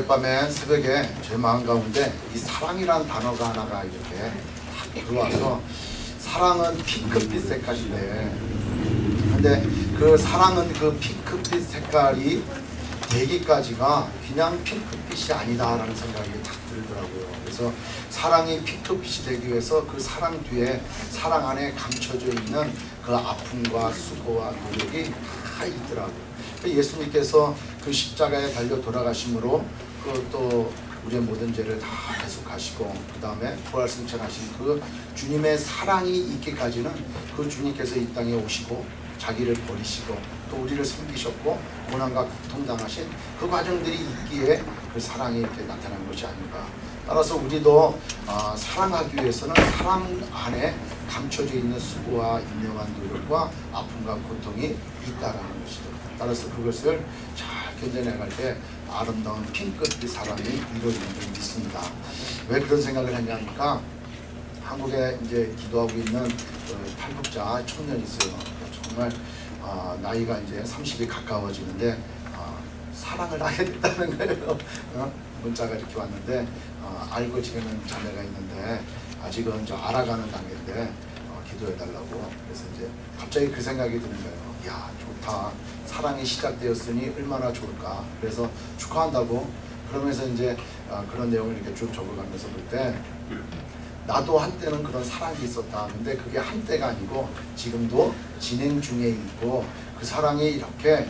어젯밤에 새벽에 제 마음 가운데 이 사랑이란 단어가 하나가 이렇게 탁 들어와서, 사랑은 핑크빛 색깔인데, 근데 그 사랑은 그 핑크빛 색깔이 되기까지가 그냥 핑크빛이 아니다라는 생각이 탁 들더라고요. 그래서 사랑이 핑크빛이 되기 위해서 그 사랑 뒤에, 사랑 안에 감춰져 있는 그 아픔과 수고와 노력이 다 있더라고요. 예수님께서 그 십자가에 달려 돌아가심으로 그 또 우리의 모든 죄를 다 대속하시고, 그 다음에 부활승천하신 그 주님의 사랑이 있기까지는 그 주님께서 이 땅에 오시고 자기를 버리시고 또 우리를 섬기셨고 고난과 고통당하신 그 과정들이 있기에 그 사랑이 이렇게 나타난 것이 아닌가. 따라서 우리도 사랑하기 위해서는 사랑 안에 감춰져 있는 수고와 인내와 노력과 아픔과 고통이 있다라는 것이죠. 따라서 그것을 잘 견뎌내갈 때 아름다운 핑크빛 사랑이 이루어지는 줄 믿습니다. 왜 그런 생각을 했냐니까, 한국에 이제 기도하고 있는 그 탈북자 청년이 있어요. 정말 나이가 이제 30이 가까워지는데 사랑을 하게 됐다는 거예요. 문자가 이렇게 왔는데, 알고 지내는 자매가 있는데 아직은 저 알아가는 단계인데 기도해달라고. 그래서 이제 갑자기 그 생각이 드는 거예요. 야, 좋다. 사랑이 시작되었으니 얼마나 좋을까. 그래서 축하한다고. 그러면서 이제 그런 내용을 이렇게 쭉 적어가면서 볼 때, 나도 한때는 그런 사랑이 있었다. 근데 그게 한때가 아니고 지금도 진행 중에 있고, 그 사랑이 이렇게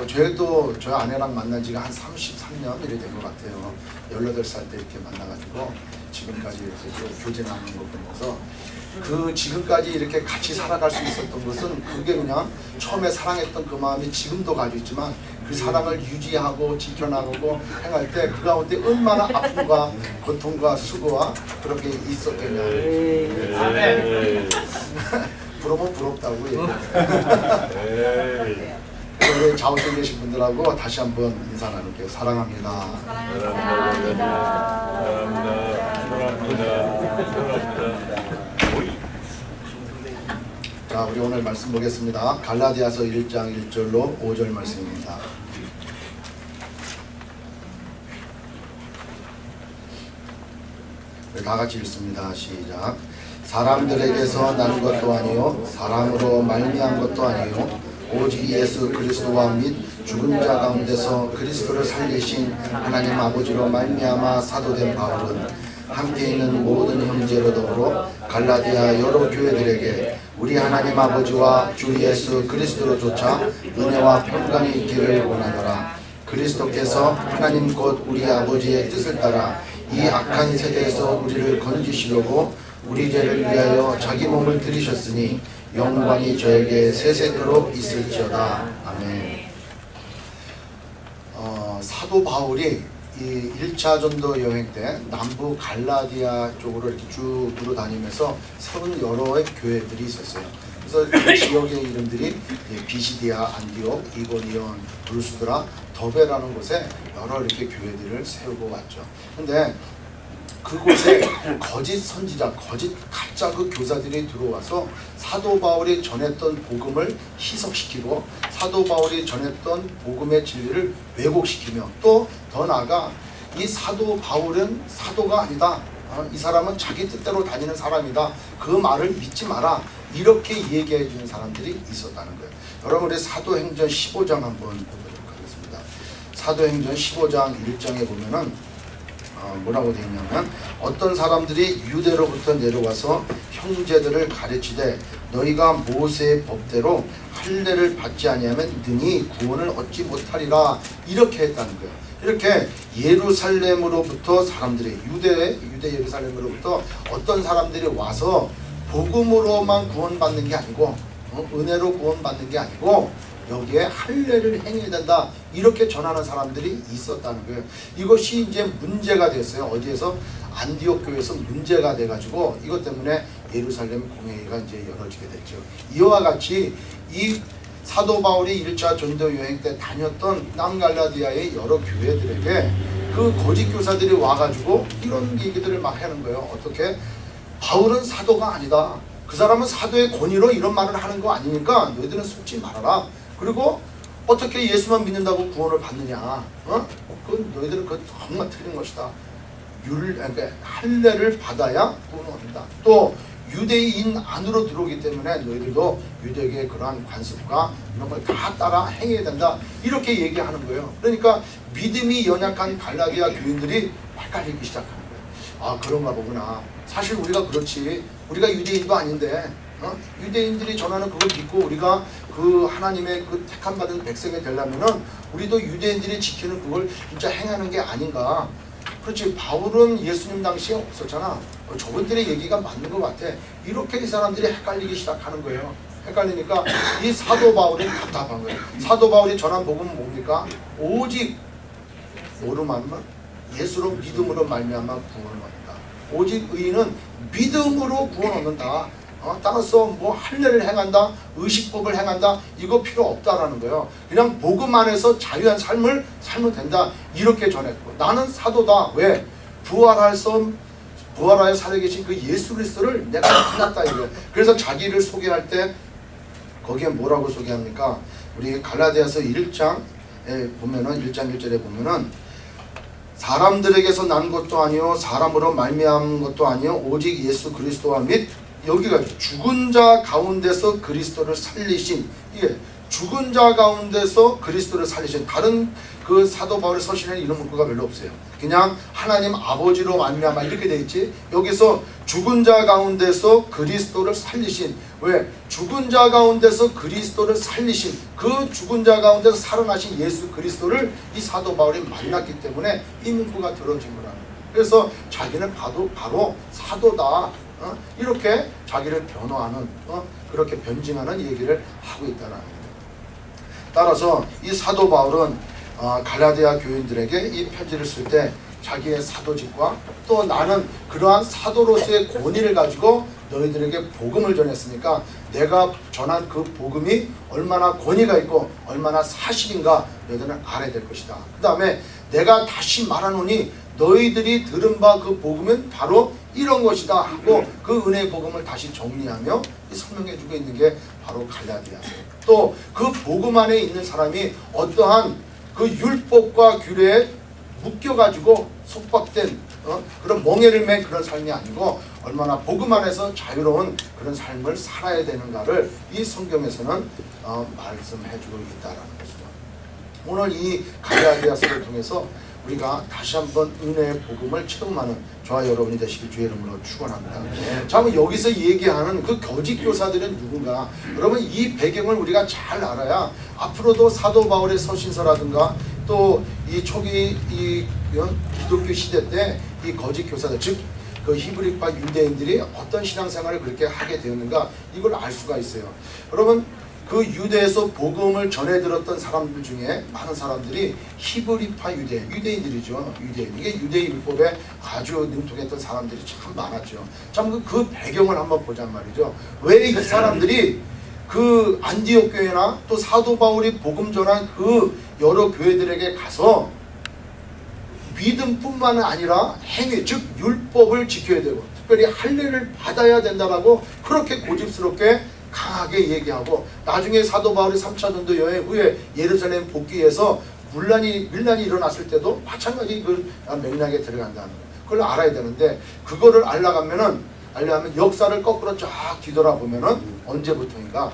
저희도 저 아내랑 만난 지가 한 33년 이렇게 된 것 같아요. 18살 때 이렇게 만나가지고 지금까지 이렇게 교제 나누는 거 보면서, 그 지금까지 이렇게 같이 살아갈 수 있었던 것은 그게 그냥 처음에 사랑했던 그 마음이 지금도 가지고 있지만, 그 사랑을 유지하고 지켜나가고 행할 때 그 가운데 얼마나 아픔과 고통과 수고와 그렇게 있었겠냐. 부러면 부럽다고 얘기해요. 우리 좌우쪽에 계신 분들하고 다시 한번 인사 나눌게요. 사랑합니다. 자, 우리 오늘 말씀 보겠습니다. 갈라디아서 1장 1절로 5절 말씀입니다. 다 같이 읽습니다. 시작. 사람들에게서 난 것도 아니요 사람으로 말미암은 것도 아니요 오직 예수 그리스도와 및 죽은 자 가운데서 그리스도를 살리신 하나님 아버지로 말미암아 사도된 바울은 함께 있는 모든 형제로 더불어 갈라디아 여러 교회들에게 우리 하나님 아버지와 주 예수 그리스도로조차 은혜와 평강이 있기를 원하노라. 그리스도께서 하나님 곧 우리 아버지의 뜻을 따라 이 악한 세대에서 우리를 건지시려고 우리 죄를 위하여 자기 몸을 들이셨으니 영광이 저에게 세세토록 있을지어다. 아멘. 사도 바울이 이 1차 전도 여행 때 남부 갈라디아 쪽으로 이렇게 쭉 돌아다니면서 세운 여러 교회들이 있었어요. 그래서 그 지역의 이름들이 비시디아, 안디옥, 이고니온, 루스드라, 더베라는 곳에 여러 이렇게 교회들을 세우고 왔죠. 근데 그곳에 거짓 선지자, 거짓 가짜 그 교사들이 들어와서 사도 바울이 전했던 복음을 희석시키고 사도 바울이 전했던 복음의 진리를 왜곡시키며, 또 더 나아가 이 사도 바울은 사도가 아니다. 이 사람은 자기 뜻대로 다니는 사람이다. 그 말을 믿지 마라. 이렇게 얘기해 주는 사람들이 있었다는 거예요. 여러분, 우리 사도행전 15장 한번 보도록 하겠습니다. 사도행전 15장 1장에 보면은 뭐라고 되어 있냐면, 어떤 사람들이 유대로부터 내려와서 형제들을 가르치되 너희가 모세의 법대로 할례를 받지 아니하면 능히 구원을 얻지 못하리라. 이렇게 했다는 거예요. 이렇게 예루살렘으로부터 사람들이 유대 예루살렘으로부터 어떤 사람들이 와서 복음으로만 구원받는 게 아니고 은혜로 구원받는 게 아니고 여기에 할례를 행해야 된다. 이렇게 전하는 사람들이 있었다는 거예요. 이것이 이제 문제가 됐어요. 어디에서? 안디옥 교회에서 문제가 돼가지고 이것 때문에 예루살렘 공회가 이제 열어지게 됐죠. 이와 같이 이 사도 바울이 1차 전도 여행 때 다녔던 남갈라디아의 여러 교회들에게 그 거짓 교사들이 와가지고 이런 얘기들을 막 하는 거예요. 어떻게? 바울은 사도가 아니다. 그 사람은 사도의 권위로 이런 말을 하는 거 아니니까 너희들은 속지 말아라. 그리고 어떻게 예수만 믿는다고 구원을 받느냐? 그건 너희들은 그건 정말 틀린 것이다. 그러니까 할례를 받아야 구원을 얻는다. 또 유대인 안으로 들어오기 때문에 너희들도 유대계의 그러한 관습과 이런 걸 다 따라 행해야 된다. 이렇게 얘기하는 거예요. 그러니까 믿음이 연약한 갈라디아 교인들이 헷갈리기 시작하는 거예요. 아, 그런가 보구나. 사실 우리가 그렇지. 우리가 유대인도 아닌데 유대인들이 전하는 그걸 믿고 우리가 그 하나님의 그 택함 받은 백성이 되려면은 우리도 유대인들이 지키는 그걸 진짜 행하는 게 아닌가. 그렇지. 바울은 예수님 당시에 없었잖아. 저분들의 얘기가 맞는 것 같아. 이렇게 이 사람들이 헷갈리기 시작하는 거예요. 헷갈리니까 이 사도 바울이 답답한 거예요. 사도 바울이 전한 복음은 뭡니까? 오직 뭐로만 예수로 믿음으로 말미암아 구원을 얻는다. 오직 의인은 믿음으로 구원 얻는다. 따라서 뭐 할례를 행한다, 의식법을 행한다, 이거 필요 없다라는 거예요. 그냥 복음 안에서 자유한 삶을 살면 된다. 이렇게 전했고, 나는 사도다. 왜? 부활하여 살아계신 그 예수 그리스도를 내가 만났다 이거예요. 그래서 자기를 소개할 때 거기에 뭐라고 소개합니까? 우리 갈라디아서 1장에 보면은 1장 1절에 보면은 사람들에게서 난 것도 아니요 사람으로 말미암은 것도 아니요 오직 예수 그리스도와 및 여기가 죽은 자 가운데서 그리스도를 살리신, 이게 죽은 자 가운데서 그리스도를 살리신, 다른 그 사도 바울의 서신에는 이런 문구가 별로 없어요. 그냥 하나님 아버지로 말미암아 이렇게 돼 있지. 여기서 죽은 자 가운데서 그리스도를 살리신, 왜? 죽은 자 가운데서 그리스도를 살리신, 그 죽은 자 가운데서 살아나신 예수 그리스도를 이 사도 바울이 만났기 때문에 이 문구가 들어진 거라는 거예요. 그래서 자기는 바로 사도다. 이렇게 자기를 변호하는, 그렇게 변증하는 얘기를 하고 있다는 겁니다. 따라서 이 사도 바울은 갈라디아 교인들에게 이 편지를 쓸 때 자기의 사도직과 또 나는 그러한 사도로서의 권위를 가지고 너희들에게 복음을 전했으니까 내가 전한 그 복음이 얼마나 권위가 있고 얼마나 사실인가 너희들은 알아야 될 것이다. 그 다음에 내가 다시 말하노니 너희들이 들은 바 그 복음은 바로 이런 것이다 하고 그 은혜의 복음을 다시 정리하며 설명해주고 있는 게 바로 갈라디아서예요. 또 그 복음 안에 있는 사람이 어떠한 그 율법과 규례에 묶여가지고 속박된 그런 멍에를 맨 그런 삶이 아니고 얼마나 복음 안에서 자유로운 그런 삶을 살아야 되는가를 이 성경에서는 말씀해주고 있다는 것이죠. 오늘 이 갈라디아서를 통해서 우리가 다시 한번 은혜의 복음을 체험하는 저와 여러분이 되시길 주의 이름으로 축원합니다. 자, 그럼 여기서 얘기하는 그 거짓 교사들은 누군가? 여러분 이 배경을 우리가 잘 알아야 앞으로도 사도 바울의 서신서라든가 또 이 초기 이 기독교 시대 때 이 거짓 교사들, 즉 그 히브리파 유대인들이 어떤 신앙생활을 그렇게 하게 되었는가 이걸 알 수가 있어요. 여러분 그 유대에서 복음을 전해 들었던 사람들 중에 많은 사람들이 히브리파 유대인들이죠. 유대인. 이게 유대인 율법에 아주 능통했던 사람들이 참 많았죠. 참 그 배경을 한번 보자 말이죠. 왜 이 사람들이 그 안디옥 교회나 또 사도 바울이 복음 전한 그 여러 교회들에게 가서 믿음뿐만 아니라 행위, 즉 율법을 지켜야 되고 특별히 할례를 받아야 된다라고 그렇게 고집스럽게 강하게 얘기하고 나중에 사도 바울이 3차 전도 여행 후에 예루살렘 복귀해서 밀란이 일어났을 때도 마찬가지 그 맥락에 들어간다는 거예요. 그걸 알아야 되는데 그거를 알려면 역사를 거꾸로 쫙 뒤돌아보면은 언제부터인가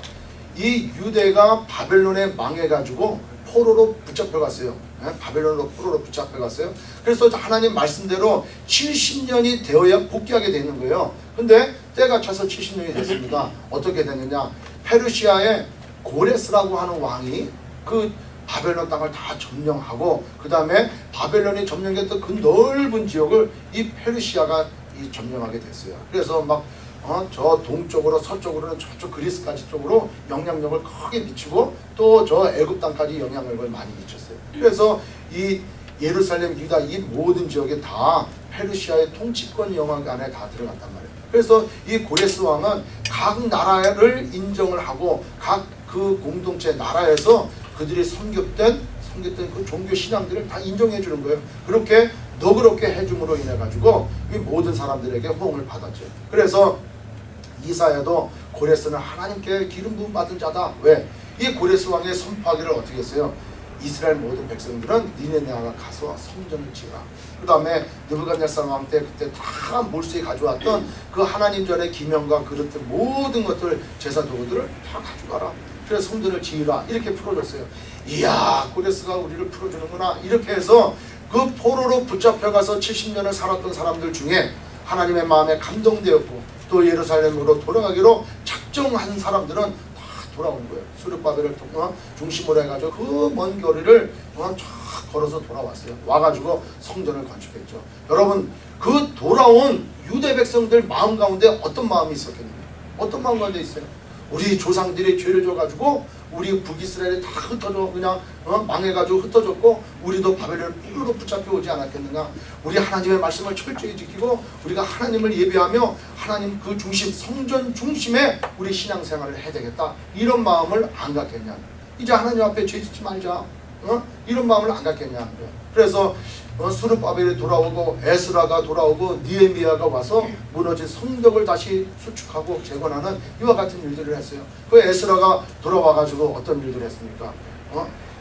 이 유대가 바벨론에 망해가지고 포로로 붙잡혀갔어요. 바벨론으로 포로로 붙잡혀갔어요. 그래서 하나님 말씀대로 70년이 되어야 복귀하게 되는 거예요. 근데 때가 차서 70년이 됐습니다. 어떻게 됐느냐? 페르시아의 고레스라고 하는 왕이 그 바벨론 땅을 다 점령하고 그 다음에 바벨론이 점령했던 그 넓은 지역을 이 페르시아가 점령하게 됐어요. 그래서 막 저 동쪽으로 서쪽으로는 저쪽 그리스까지 쪽으로 영향력을 크게 미치고 또 저 애굽 땅까지 영향력을 많이 미쳤어요. 그래서 이 예루살렘, 유다 이 모든 지역에 다 페르시아의 통치권 영향 안에 다 들어갔단 말이에요. 그래서 이 고레스 왕은 각 나라를 인정을 하고 각 그 공동체 나라에서 그들이 섬겼던 그 종교 신앙들을 다 인정해 주는 거예요. 그렇게 너그럽게 해줌으로 인해 가지고 이 모든 사람들에게 호응을 받았죠. 그래서 이사야도 고레스는 하나님께 기름 부음 받은 자다. 왜? 이 고레스 왕의 선포하기를 어떻게 했어요? 이스라엘 모든 백성들은 니네 나라가 가서 성전을 지으라. 그 다음에 느부갓네살 왕 때 그때 다 몰수에 가져왔던 그 하나님 전에 기명과 그릇들 모든 것들 제사 도구들을 다 가져가라. 그래서 성전을 지으라. 이렇게 풀어줬어요. 이야, 고레스가 우리를 풀어주는구나. 이렇게 해서 그 포로로 붙잡혀가서 70년을 살았던 사람들 중에 하나님의 마음에 감동되었고 또 예루살렘으로 돌아가기로 작정한 사람들은 돌아온 거예요. 수르바벨을 중심으로 해가지고 그 먼 거리를 쫙 걸어서 돌아왔어요. 와가지고 성전을 건축했죠. 여러분, 그 돌아온 유대 백성들 마음 가운데 어떤 마음이 있었겠느냐? 어떤 마음 가운데 있어요? 우리 조상들이 죄를 져가지고 우리 북이스라엘이 다 흩어져 그냥 망해가지고 흩어졌고 우리도 바벨론을 뿔로 붙잡혀 오지 않았겠는가? 우리 하나님의 말씀을 철저히 지키고 우리가 하나님을 예배하며 하나님 그 중심 성전 중심에 우리 신앙생활을 해야 되겠다. 이런 마음을 안 갖겠냐? 이제 하나님 앞에 죄 짓지 말자. 이런 마음을 안 갖겠냐? 그래서 수르바벨이 돌아오고 에스라가 돌아오고 느헤미야가 와서 무너진 성벽을 다시 수축하고 재건하는 이와 같은 일들을 했어요. 그 에스라가 돌아와가지고 어떤 일들을 했습니까?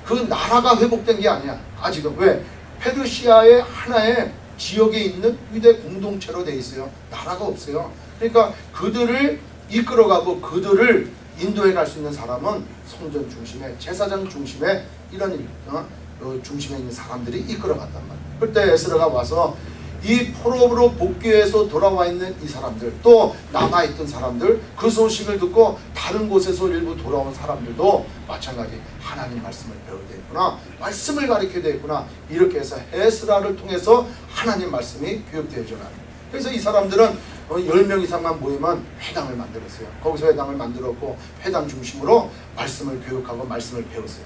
그 나라가 회복된 게 아니야. 아직은. 왜? 페르시아의 하나의 지역에 있는 유대 공동체로 돼 있어요. 나라가 없어요. 그러니까 그들을 이끌어가고 그들을 인도해 갈 수 있는 사람은 성전 중심에 제사장 중심에 이런 일, 중심에 있는 사람들이 이끌어갔단 말이에요. 그때 에스라가 와서 이 포로로 복귀해서 돌아와 있는 이 사람들 또 남아있던 사람들 그 소식을 듣고 다른 곳에서 일부 돌아온 사람들도 마찬가지 하나님 말씀을 배워야 되겠구나, 말씀을 가르쳐야 되겠구나, 이렇게 해서 에스라를 통해서 하나님 말씀이 교육되어져요. 그래서 이 사람들은 10명 이상만 모이면 회당을 만들었어요. 거기서 회당을 만들었고 회당 중심으로 말씀을 교육하고 말씀을 배웠어요.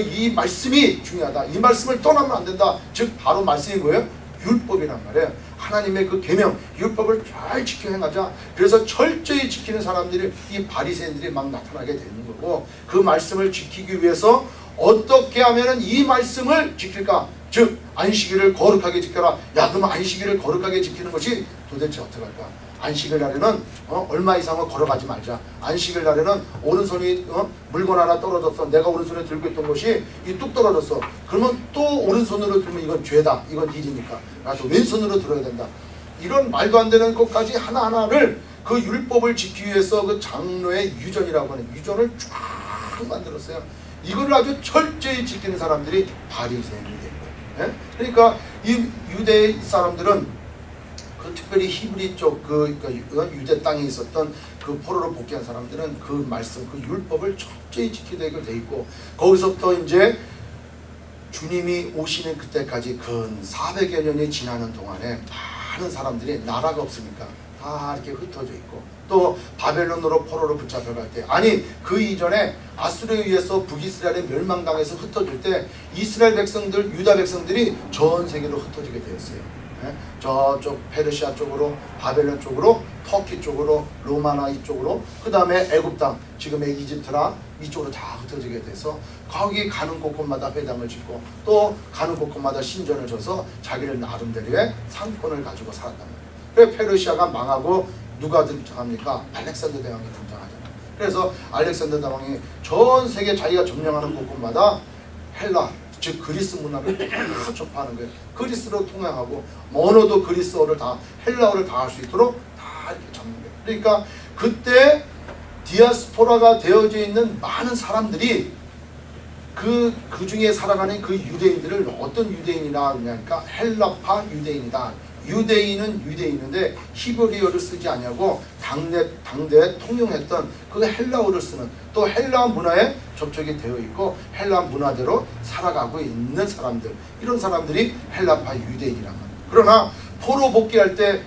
이 말씀이 중요하다. 이 말씀을 떠나면 안 된다. 즉 바로 말씀이 뭐예요? 율법이란 말이에요. 하나님의 그 계명, 율법을 잘 지켜 행하자. 그래서 철저히 지키는 사람들이 이 바리새인들이 막 나타나게 되는 거고 그 말씀을 지키기 위해서 어떻게 하면은 이 말씀을 지킬까? 즉 안식일을 거룩하게 지켜라. 야, 그럼 안식일을 거룩하게 지키는 것이 도대체 어떻게 할까? 안식일 날에는 얼마 이상은 걸어가지 말자. 안식일 날에는 오른손이 물건 하나 떨어졌어. 내가 오른손에 들고 있던 것이 뚝 떨어졌어. 그러면 또 오른손으로 들면 이건 죄다. 이건 일이니까. 그래서 왼손으로 들어야 된다. 이런 말도 안 되는 것까지 하나하나를 그 율법을 지키기 위해서 그 장로의 유전이라고 하는 유전을 쫙 만들었어요. 이걸 아주 철저히 지키는 사람들이 바리새인이 된 거예요. 예? 그러니까 이 유대 사람들은 특별히 히브리 쪽 그러니까 유대 땅에 있었던 그 포로로 복귀한 사람들은 그 말씀, 그 율법을 철저히 지키게 돼 있고 거기서부터 이제 주님이 오시는 그때까지 근 400여 년이 지나는 동안에 많은 사람들이 나라가 없으니까 다 이렇게 흩어져 있고 또 바벨론으로 포로로 붙잡혀갈 때 아니 그 이전에 아수르에 의해서 북이스라엘에 멸망당해서 흩어질 때 이스라엘 백성들, 유다 백성들이 전 세계로 흩어지게 되었어요. 저쪽 페르시아 쪽으로 바벨론 쪽으로 터키 쪽으로 로마나 이쪽으로 그 다음에 애굽 땅 지금의 이집트나 이쪽으로 다 흩어지게 돼서 거기 가는 곳곳마다 회당을 짓고 또 가는 곳곳마다 신전을 져서 자기를 나름대로의 상권을 가지고 살았단 말이에요. 그래서 페르시아가 망하고 누가 등장합니까? 알렉산더 대왕이 등장하잖아요. 그래서 알렉산더 대왕이 전 세계 자기가 점령하는 곳곳마다 헬라 즉 그리스 문화를 다 접하는 거예요. 그리스로 통행하고 언어도 그리스어를 다 헬라어를 다 할 수 있도록 다 이렇게 잡는 거예요. 그러니까 그때 디아스포라가 되어져 있는 많은 사람들이 그 중에 살아가는 그 유대인들을 어떤 유대인이라 하냐니까 헬라파 유대인이다. 유대인은 유대인인데 히브리어를 쓰지 않냐고 당대 통용했던 그 헬라어를 쓰는 또 헬라 문화에 접촉이 되어 있고 헬라 문화대로 살아가고 있는 사람들 이런 사람들이 헬라파 유대인이란 말이에요. 그러나 포로 복귀할 때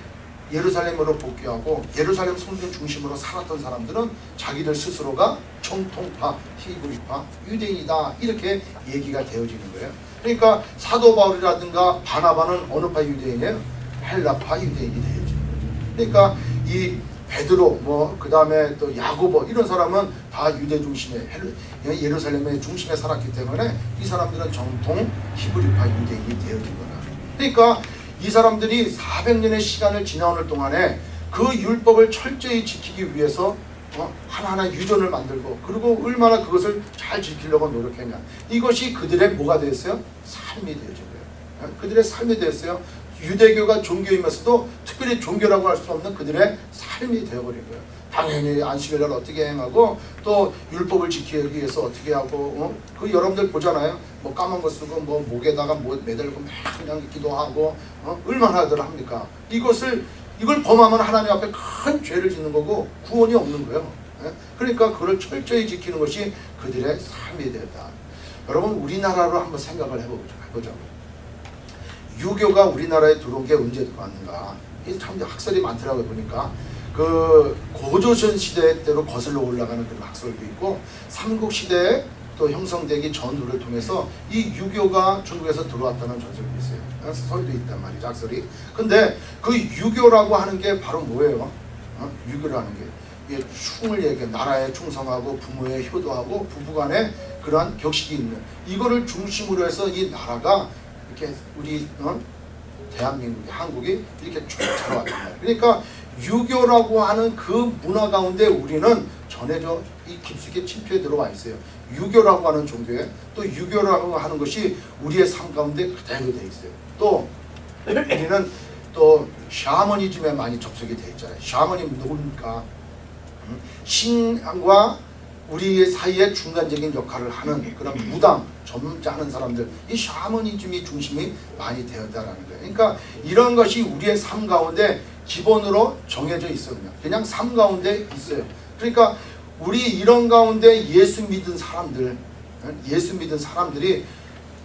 예루살렘으로 복귀하고 예루살렘 성전 중심으로 살았던 사람들은 자기들 스스로가 정통파, 히브리파, 유대인이다 이렇게 얘기가 되어지는 거예요. 그러니까 사도 바울이라든가 바나바는 어느 파 유대인이에요? 헬라파 유대인이 되어지는 거죠. 그러니까 이 베드로 그 다음에 또 야고보 이런 사람은 다 유대 중심의 예루살렘의 중심에 살았기 때문에 이 사람들은 정통 히브리파 유대인이 되어진 거다. 그러니까 이 사람들이 400년의 시간을 지나오는 동안에 그 율법을 철저히 지키기 위해서 하나하나 유전을 만들고 그리고 얼마나 그것을 잘 지키려고 노력했냐. 이것이 그들의 뭐가 되었어요? 삶이 되어진 거예요. 그들의 삶이 되었어요. 유대교가 종교이면서도 특별히 종교라고 할 수 없는 그들의 삶이 되어버린 거예요. 당연히 안식일을 어떻게 행하고 또 율법을 지키기 위해서 어떻게 하고 그 여러분들 보잖아요. 뭐 까만 거 쓰고 뭐 목에다가 뭐 매달고 막 그냥 기도하고 얼마나들 합니까? 이걸 범하면 하나님 앞에 큰 죄를 짓는 거고 구원이 없는 거예요. 그러니까 그걸 철저히 지키는 것이 그들의 삶이 되었다. 여러분 우리나라로 한번 생각을 해보죠. 유교가 우리나라에 들어온 게 언제 들어왔는가? 이게 참 학설이 많더라고요. 보니까 그 고조선 시대 때로 거슬러 올라가는 그런 학설도 있고 삼국시대에 또 형성되기 전후를 통해서 이 유교가 중국에서 들어왔다는 전설도 있어요. 설도 있단 말이죠. 학설이. 근데 그 유교라고 하는 게 바로 뭐예요? 유교라는 게 이게 충을 얘기해. 나라에 충성하고 부모에 효도하고 부부간에 그러한 격식이 있는 이거를 중심으로 해서 이 나라가 이렇게 우리 대한민국이 한국이 이렇게 쭉 자라왔단 말이에요. 그러니까 유교라고 하는 그 문화 가운데 우리는 전해져 이 깊숙이 침투해 들어와 있어요. 유교라고 하는 종교에 또 유교라고 하는 것이 우리의 삶 가운데 그대로 돼 있어요. 또 우리는 또 샤머니즘에 많이 접속이 돼 있잖아요. 샤머니즘 누굽니까? 신앙과 우리 사이에 중간적인 역할을 하는 그런 무당, 점자하는 사람들, 이 샤머니즘이 중심이 많이 되었다라는 거예요. 그러니까 이런 것이 우리의 삶 가운데 기본으로 정해져 있거든요. 그냥 삶 가운데 있어요. 그러니까 우리 이런 가운데 예수 믿은 사람들이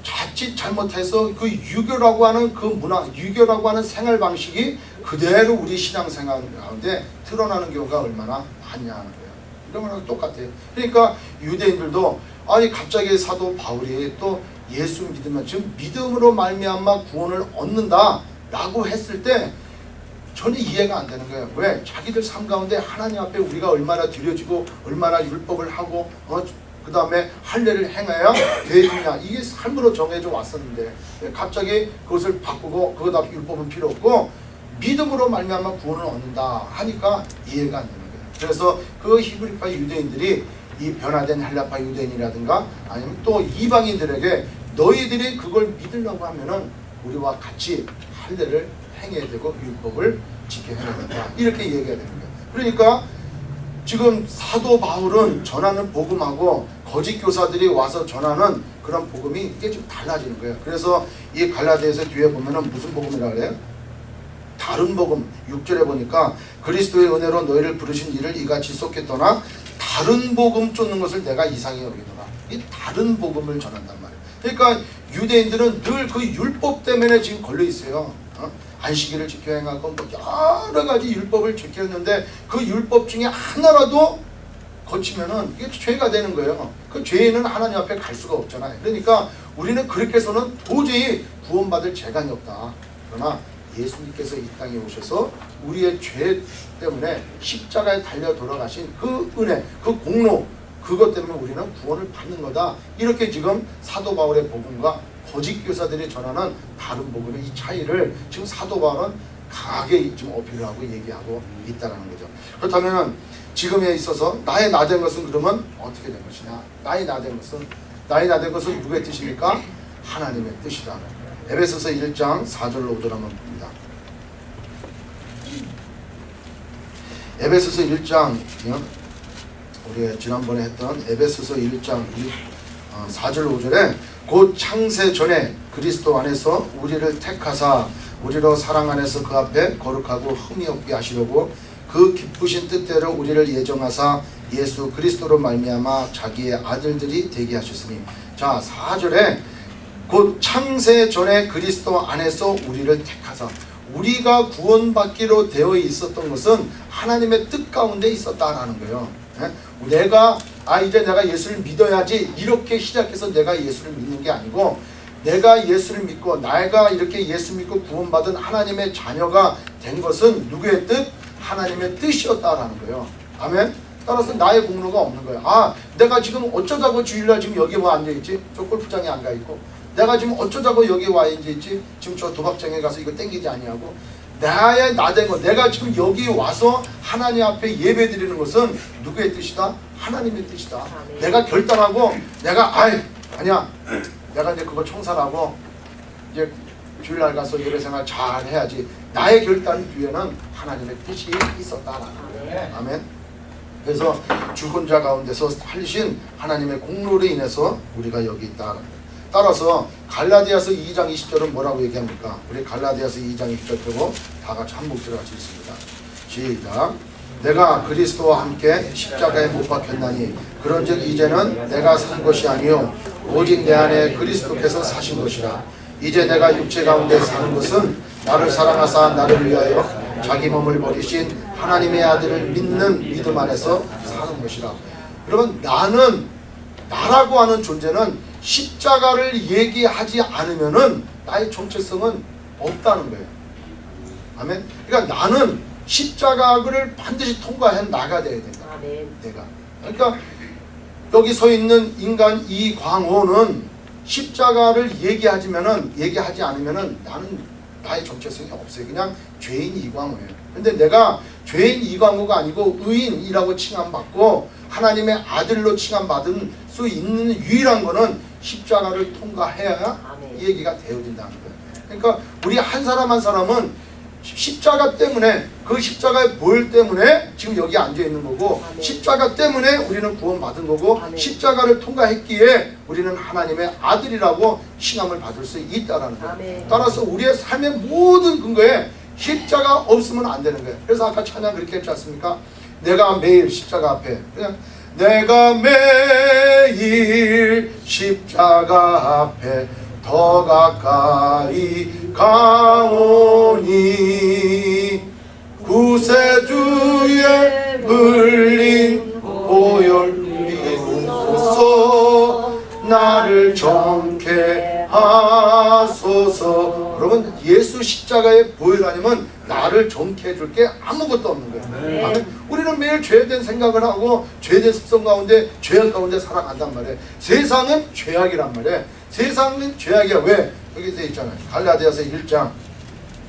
자칫 잘못해서 그 유교라고 하는 그 문화, 유교라고 하는 생활 방식이 그대로 우리 신앙생활 가운데 드러나는 경우가 얼마나 많냐 하는 거예요. 이런 거랑 똑같아요. 그러니까 유대인들도 아니 갑자기 사도 바울이 또 예수 믿으면 지금 믿음으로 말미암아 구원을 얻는다라고 했을 때 전혀 이해가 안 되는 거예요. 왜? 자기들 삶 가운데 하나님 앞에 우리가 얼마나 드려지고 얼마나 율법을 하고 그 다음에 할례를 행해야 되느냐 이게 삶으로 정해져 왔었는데 갑자기 그것을 바꾸고 그거다 율법은 필요 없고 믿음으로 말미암아 구원을 얻는다 하니까 이해가 안 되는 거예요. 그래서 그 히브리파 유대인들이 이 변화된 헬라파 유대인이라든가 아니면 또 이방인들에게 너희들이 그걸 믿으려고 하면은 우리와 같이 할례를 행해야 되고 율법을 지켜야 된다 이렇게 얘기가 되는 거예요. 그러니까 지금 사도 바울은 전하는 복음하고 거짓 교사들이 와서 전하는 그런 복음이 이게 좀 달라지는 거예요. 그래서 이 갈라디아서 뒤에 보면은 무슨 복음이라 그래요? 다른 복음 6절에 보니까 그리스도의 은혜로 너희를 부르신 이를 이같이 속히 떠나 다른 복음 쫓는 것을 내가 이상히 여기노라. 이 다른 복음을 전한단 말이에요. 그러니까 유대인들은 늘 그 율법 때문에 지금 걸려 있어요. 안식일을 지켜 행하고 뭐 여러 가지 율법을 지켰는데 그 율법 중에 하나라도 거치면은 이게 죄가 되는 거예요. 그 죄인은 하나님 앞에 갈 수가 없잖아요. 그러니까 우리는 그렇게 해서는 도저히 구원받을 재간이 없다. 그러나 예수님께서 이 땅에 오셔서 우리의 죄 때문에 십자가에 달려 돌아가신 그 은혜, 그 공로, 그것 때문에 우리는 구원을 받는 거다. 이렇게 지금 사도 바울의 복음과 거짓 교사들이 전하는 다른 복음의 이 차이를 지금 사도 바울은 강하게 지금 어필을 하고 얘기하고 있다는 거죠. 그렇다면 지금에 있어서 나의 나된 것은 그러면 어떻게 된 것이냐? 나의 나된 것은 누구의 뜻입니까? 하나님의 뜻이다. 에베소서 1장 4절로 5절 한번 봅니다. 에베소서 1장 우리 지난번에 했던 에베소서 1장 4절 5절에 곧 창세 전에 그리스도 안에서 우리를 택하사 우리로 사랑 안에서 그 앞에 거룩하고 흠이 없게 하시려고 그 기쁘신 뜻대로 우리를 예정하사 예수 그리스도로 말미암아 자기의 아들들이 되게 하셨으니. 자 4절에 곧 창세 전에 그리스도 안에서 우리를 택하사, 우리가 구원받기로 되어 있었던 것은 하나님의 뜻 가운데 있었다라는 거예요. 내가 이제 내가 예수를 믿어야지 이렇게 시작해서 내가 예수를 믿는 게 아니고, 내가 예수를 믿고 내가 이렇게 예수 믿고 구원받은 하나님의 자녀가 된 것은 누구의 뜻? 하나님의 뜻이었다라는 거예요. 아멘. 따라서 나의 공로가 없는 거예요. 내가 지금 어쩌자고 주일날 지금 여기 와 앉아있지? 저 골프장에 안 가있고, 내가 지금 어쩌자고 여기 와 앉아있지? 지금 저 도박장에 가서 이거 땡기지 아니하고, 나의 나된 것, 내가 지금 여기 와서 하나님 앞에 예배 드리는 것은 누구의 뜻이다? 하나님의 뜻이다. 내가 결단하고 내가 아니야, 내가 이제 그거 청산하고 이제 주일날 가서 예배생활 잘 해야지. 나의 결단 뒤에는 하나님의 뜻이 있었다라는 거예요. 아멘. 그래서 죽은 자 가운데서 살리신 하나님의 공로로 인해서 우리가 여기 있다. 따라서 갈라디아서 2장 20절은 뭐라고 얘기합니까? 우리 갈라디아서 2장 20절 보고 다 같이 한 목소리 같이 있습니다. 시작. 내가 그리스도와 함께 십자가에 못 박혔나니 그런즉 이제는 내가 산 것이 아니요 오직 내 안에 그리스도께서 사신 것이라. 이제 내가 육체 가운데 사는 것은 나를 사랑하사 나를 위하여 자기 몸을 버리신 하나님의 아들을 믿는 믿음 안에서 사는 것이라. 여러분, 나라고 하는 존재는 십자가를 얘기하지 않으면은 나의 정체성은 없다는 거예요. 아멘. 그러니까 나는 십자가를 반드시 통과해 나가야 된다. 내가. 그러니까 여기 서 있는 인간 이광호는 십자가를 얘기하지 않으면은 나는 나의 정체성이 없어요. 그냥 죄인 이광호예요. 근데 내가 죄인 이광호가 아니고 의인이라고 칭함받고 하나님의 아들로 칭함받은 수 있는 유일한 거는 십자가를 통과해야 이 얘기가 되어진다는 거예요. 그러니까 우리 한 사람 한 사람은 십자가 때문에, 그 십자가의 보혈 때문에 지금 여기 앉아 있는 거고, 십자가 때문에 우리는 구원받은 거고, 십자가를 통과했기에 우리는 하나님의 아들이라고 칭함을 받을 수 있다라는 거예요. 따라서 우리의 삶의 모든 근거에 십자가 없으면 안 되는 거예요. 그래서 아까 찬양 그렇게 했지 않습니까? 내가 매일 십자가 앞에, 그냥 내가 매일 십자가 앞에 더 가까이 가오니 구세주의 물린 보혈 비소서 나를 정케 하소서. 여러분, 예수 십자가의 보혈 아니면 나를 정케 해줄 게 아무것도 없는 거예요. 네. 우리는 매일 죄된 생각을 하고 죄된 습성 가운데, 죄악 가운데 살아간단 말이에요. 세상은 죄악이란 말이에요. 세상은 죄악이야. 왜? 여기 돼 있잖아요. 갈라디아서 1장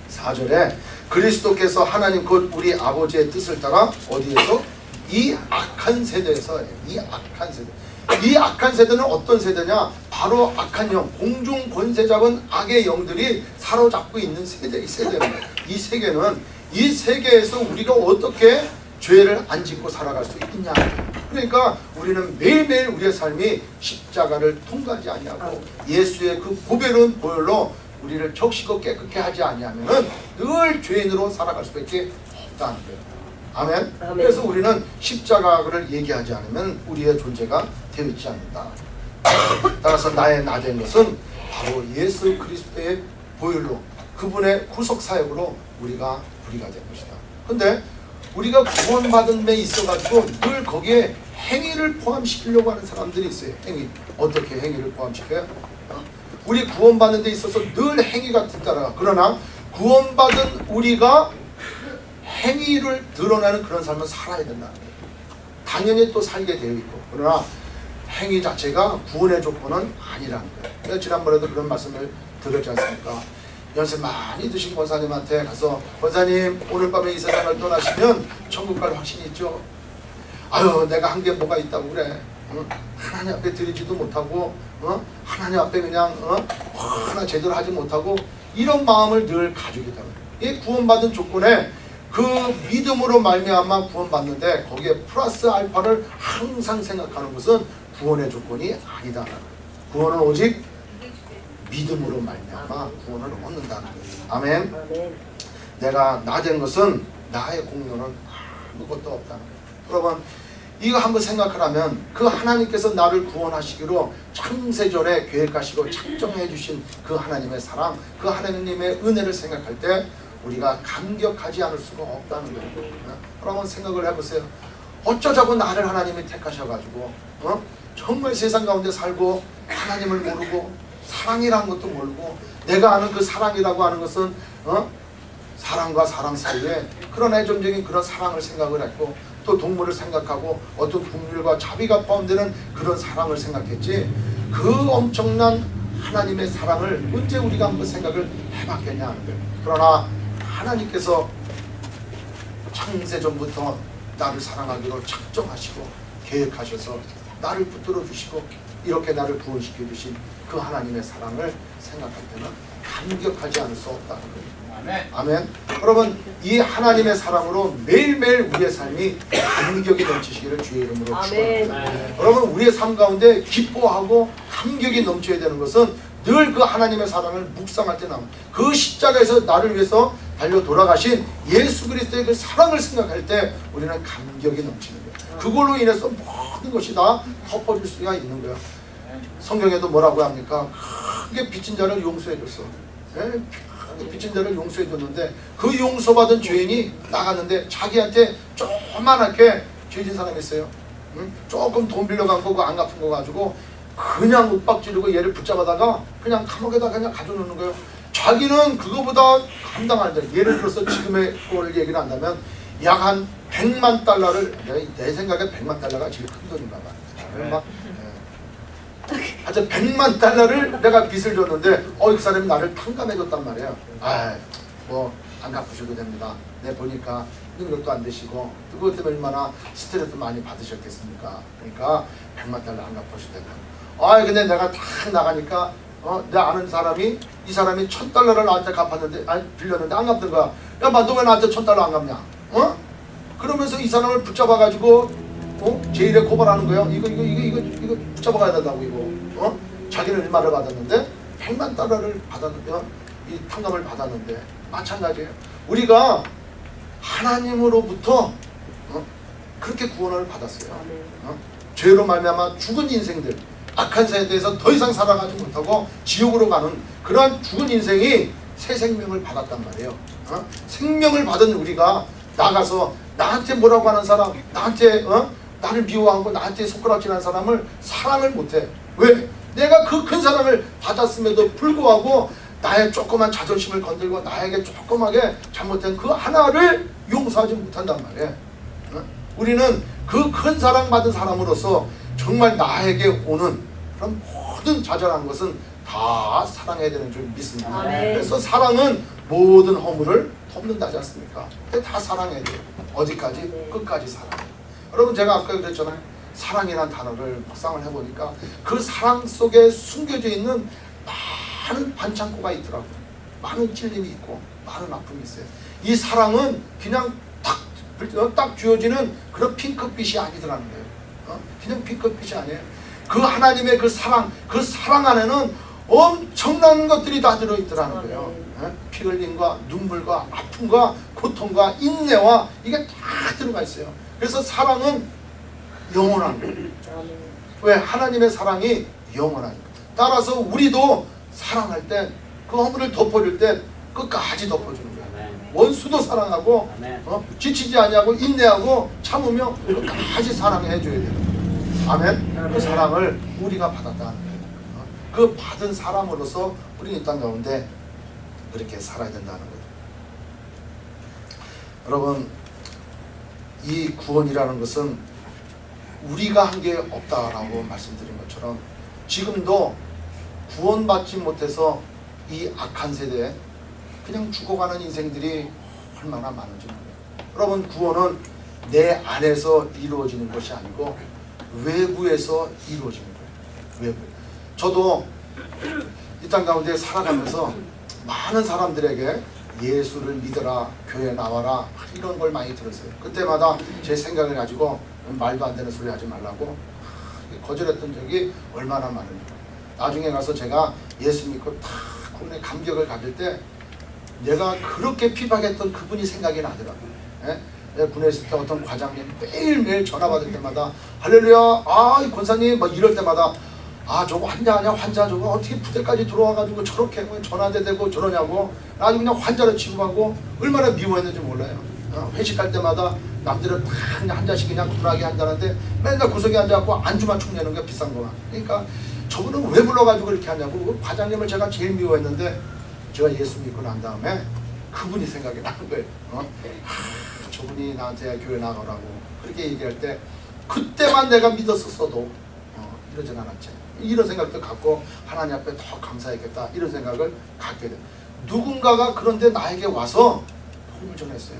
4절에 그리스도께서 하나님 곧 우리 아버지의 뜻을 따라 어디에서? 이 악한 세대에서. 이 악한 세대. 이 악한 세대는 어떤 세대냐? 바로 악한 영, 공중 권세 잡은 악의 영들이 사로잡고 있는 세대입니다. 이 세계는, 이 세계에서 우리가 어떻게 죄를 안 짓고 살아갈 수 있냐. 그러니까 우리는 매일매일 우리의 삶이 십자가를 통과하지 아니하고 예수의 그 고배로운 보혈로 우리를 적시고 깨끗게 하지 아니하면은 늘 죄인으로 살아갈 수밖에 없다는 거예요. 아멘. 그래서 우리는 십자가를 얘기하지 않으면 우리의 존재가 되어 있지 않는다. 따라서 나의 나된 것은 바로 예수 그리스도의 보혈로, 그분의 구속 사역으로 우리가 부리가 된 것이다. 근데 우리가 구원받은 데 있어가지고 늘 거기에 행위를 포함시키려고 하는 사람들이 있어요. 행위. 어떻게 행위를 포함시켜요? 우리 구원받는 데 있어서 늘 행위가 뒤따라가. 그러나 구원받은 우리가 행위를 드러내는 그런 삶을 살아야 된다. 당연히 또 살게 되어 있고, 그러나 행위 자체가 구원의 조건은 아니라는 거예요. 지난번에도 그런 말씀을 드렸지 않습니까? 연세 많이 드신 권사님한테 가서, 권사님 오늘 밤에 이 세상을 떠나시면 천국 갈 확신이 있죠? 아유, 내가 한 게 뭐가 있다고 그래. 하나님 앞에 드리지도 못하고, 하나님 앞에 그냥 하나 제대로 하지 못하고, 이런 마음을 늘 가지고 있다는 거예요. 이 구원받은 조건에 그 믿음으로 말미암아 구원받는데 거기에 플러스 알파를 항상 생각하는 것은 구원의 조건이 아니다. 구원은 오직 믿음으로 말미암아 구원을 얻는다는 거예요. 아멘. 내가 나된 것은 나의 공로는 아무것도 없다는 거예요. 여러분, 이거 한번 생각하라면 그 하나님께서 나를 구원하시기로 창세전에 계획하시고 작정해 주신 그 하나님의 사랑, 그 하나님의 은혜를 생각할 때 우리가 감격하지 않을 수가 없다는 거예요. 그러면 생각을 해보세요. 어쩌자고 나를 하나님이 택하셔가지고 정말 세상 가운데 살고 하나님을 모르고 사랑이라는 것도 모르고, 내가 아는 그 사랑이라고 하는 것은 사람과 사람 사이에 그런 애정적인 그런 사랑을 생각을 했고, 또 동물을 생각하고 어떤 국률과 자비가 포함되는 그런 사랑을 생각했지, 그 엄청난 하나님의 사랑을 언제 우리가 한번 생각을 해봤겠냐 하는 거예요. 그러나 하나님께서 창세전부터 나를 사랑하기로 작정하시고 계획하셔서 나를 붙들어 주시고 이렇게 나를 구원시켜 주신 그 하나님의 사랑을 생각할 때는 감격하지 않을 수 없다는 거예요. 아멘. 아멘. 여러분, 이 하나님의 사랑으로 매일매일 우리의 삶이 감격이 넘치시기를 주의 이름으로 축원합니다. 여러분, 우리의 삶 가운데 기뻐하고 감격이 넘쳐야 되는 것은 늘 그 하나님의 사랑을 묵상할 때 나옵니다. 그 십자가에서 나를 위해서 달려 돌아가신 예수 그리스도의 그 사랑을 생각할 때 우리는 감격이 넘치는 거예요. 그걸로 인해서 모든 것이 다 덮어질 수가 있는 거예요. 성경에도 뭐라고 합니까? 크게 빚진 자를 용서해 줬어. 빚진 자를 용서해 줬는데 그 용서받은 죄인이 나갔는데 자기한테 조그만하게 죄진 사람이 있어요. 조금 돈 빌려간 거 안 갚은 거 가지고 그냥 윽박지르고 얘를 붙잡아다가 그냥 감옥에다 그냥 가둬놓는 거예요. 자기는 그거보다 감당하는 자. 예를 들어서 지금의 걸 얘기를 한다면 약 한 100만 달러를, 내 생각에 100만 달러가 제일 큰 돈인가 봐. 하여튼 100만 달러를 내가 빚을 줬는데 그 사람이 나를 탕감해줬단 말이에요. 뭐 안 갚으셔도 됩니다. 내 보니까 능력도 안 되시고 그것 때문에 얼마나 스트레스 많이 받으셨겠습니까? 그러니까 100만 달러 안 갚으셔도 됩니다. 근데 내가 탁 나가니까 내 아는 사람이 이 사람이 1000달러를 나한테 갚았는데 빌렸는데 안 갚는 거야. 야, 너 왜 나한테 1000달러 안 갚냐? 그러면서 이 사람을 붙잡아가지고 제일에 고발하는 거예요. 이거 붙잡아가야 된다고 이거. 자기는 얼마를 받았는데 100만 달러를 받았는데 이 탕감을 받았는데 마찬가지예요. 우리가 하나님으로부터 그렇게 구원을 받았어요. 죄로 말미암아 죽은 인생들, 악한 세대에서 더 이상 살아가지 못하고 지옥으로 가는 그러한 죽은 인생이 새 생명을 받았단 말이에요. 생명을 받은 우리가 나가서 나한테 뭐라고 하는 사람, 나한테 나를 미워하고 나한테 손가락질하는 사람을 사랑을 못해. 왜? 내가 그 큰 사랑을 받았음에도 불구하고 나의 조그만 자존심을 건들고 나에게 조그맣게 잘못된 그 하나를 용서하지 못한단 말이에요. 우리는 그 큰 사랑받은 사람으로서 정말 나에게 오는 그런 모든 좌절한 것은 다 사랑해야 되는 줄 믿습니다. 그래서 사랑은 모든 허물을 덮는다지 않습니까? 다 사랑해야 돼요. 어디까지? 끝까지 사랑해요. 여러분, 제가 아까 그랬잖아요. 사랑이라는 단어를 묵상을 해보니까 그 사랑 속에 숨겨져 있는 많은 반창고가 있더라고요. 많은 찔림이 있고 많은 아픔이 있어요. 이 사랑은 그냥 딱 쥐어지는 그런 핑크빛이 아니더라는 거예요. 그냥 핑크빛이 아니에요. 그 하나님의 그 사랑 안에는 엄청난 것들이 다 들어있더라는 거예요. 피 흘림과 눈물과 아픔과 고통과 인내와 이게 다 들어가 있어요. 그래서 사랑은 영원한 거예요. 왜? 하나님의 사랑이 영원하니까. 따라서 우리도 사랑할 때 그 허물을 덮어줄 때 끝까지 덮어주는 거예요. 원수도 사랑하고 지치지 아니하고 인내하고 참으며 끝까지 사랑해 줘야 돼요. 아멘. 그 사랑을 우리가 받았다는 거예요. 그 받은 사람으로서 우리는 이 땅 가운데 그렇게 살아야 된다는 거예요. 여러분, 이 구원이라는 것은 우리가 한 게 없다라고 말씀드린 것처럼 지금도 구원받지 못해서 이 악한 세대에 그냥 죽어가는 인생들이 얼마나 많은지 몰라요. 여러분, 구원은 내 안에서 이루어지는 것이 아니고 외부에서 이루어지는 거예요. 외부. 저도 이 땅 가운데 살아가면서 많은 사람들에게 예수를 믿어라, 교회 나와라 이런 걸 많이 들었어요. 그때마다 제 생각을 가지고 말도 안 되는 소리 하지 말라고 거절했던 적이 얼마나 많은지. 나중에 가서 제가 예수 믿고 탁 군의 감격을 가질 때 내가 그렇게 피박했던 그분이 생각이 나더라고요. 내가 군에 있을 때 어떤 과장님 매일매일 전화 받을 때마다 할렐루야, 권사님 뭐 이럴 때마다 저거 환자 아니야, 환자 저거 어떻게 부대까지 들어와가지고 저렇게 전화대 대고 저러냐고 아주 그냥 환자를 취급하고 얼마나 미워했는지 몰라요. 회식할 때마다 남들은 다 한 잔씩 그냥 쿨하게 한다는데 맨날 구석에 앉아갖고 안주만 총 내는 게 비싼 거만. 그러니까 저분은 왜 불러가지고 이렇게 하냐고. 그 과장님을 제가 제일 미워했는데 제가 예수 믿고 난 다음에 그분이 생각이 나는 거예요. 저분이 나한테 교회 나가라고 그렇게 얘기할 때 그때만 내가 믿었었어도 이러진 않았지. 이런 생각도 갖고 하나님 앞에 더 감사했겠다 이런 생각을 갖게 돼. 누군가가 그런데 나에게 와서 복음을 전했어요.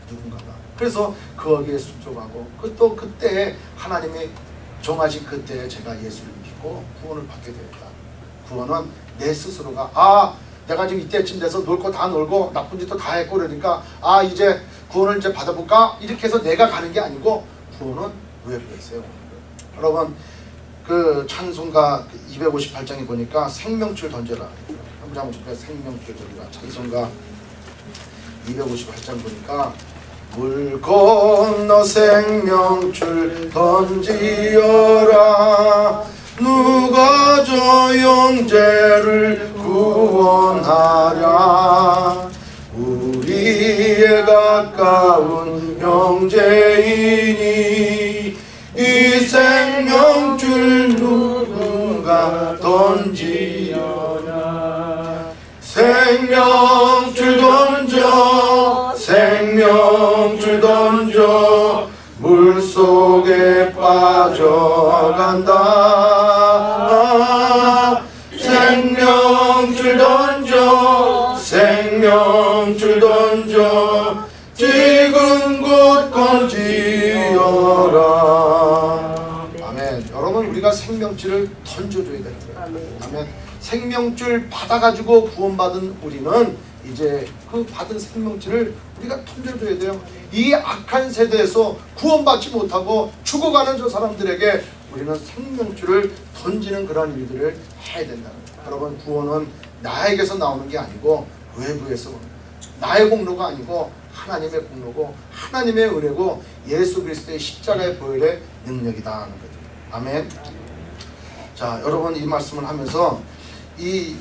누군가가. 그래서 거기에 순종하고 또 그때 하나님이 정하신 그때에 제가 예수를 믿고 구원을 받게 되었다. 구원은 내 스스로가 내가 지금 이때쯤 돼서 놀 거 다 놀고 나쁜 짓도 다 했고 그러니까 이제 구원을 이제 받아볼까? 이렇게 해서 내가 가는 게 아니고 구원은 외부에서요. 여러분 그 찬송가 258장에 보니까 생명줄 던져라. 한번 볼까요? 생명줄 던져라. 찬송가 258장 보니까 물 건너 생명줄 던지어라. 누가 저 영재를 구원하랴. 우리의 가까운 형제이니 이 생명줄 누군가 던지어라. 생명줄 던져 생명줄 던져 물속에 빠져간다. 생명줄 던져 생명줄 던져 지금 곧 건지어라. 아멘. 여러분 우리가 생명줄을 던져줘야 되는 거예요. 아멘. 생명줄 받아가지고 구원받은 우리는 이제 그 받은 생명줄을 우리가 던져줘야 돼요. 이 악한 세대에서 구원받지 못하고 죽어가는 저 사람들에게 우리는 생명줄을 던지는 그런 일들을 해야 된다는 거예요. 여러분 구원은 나에게서 나오는 게 아니고 외부에서 오는 거예요. 나의 공로가 아니고 하나님의 공로고 하나님의 은혜고 예수 그리스도의 십자가의 보혈의 능력이다 하는 거죠. 아멘. 자, 여러분 이 말씀을 하면서 이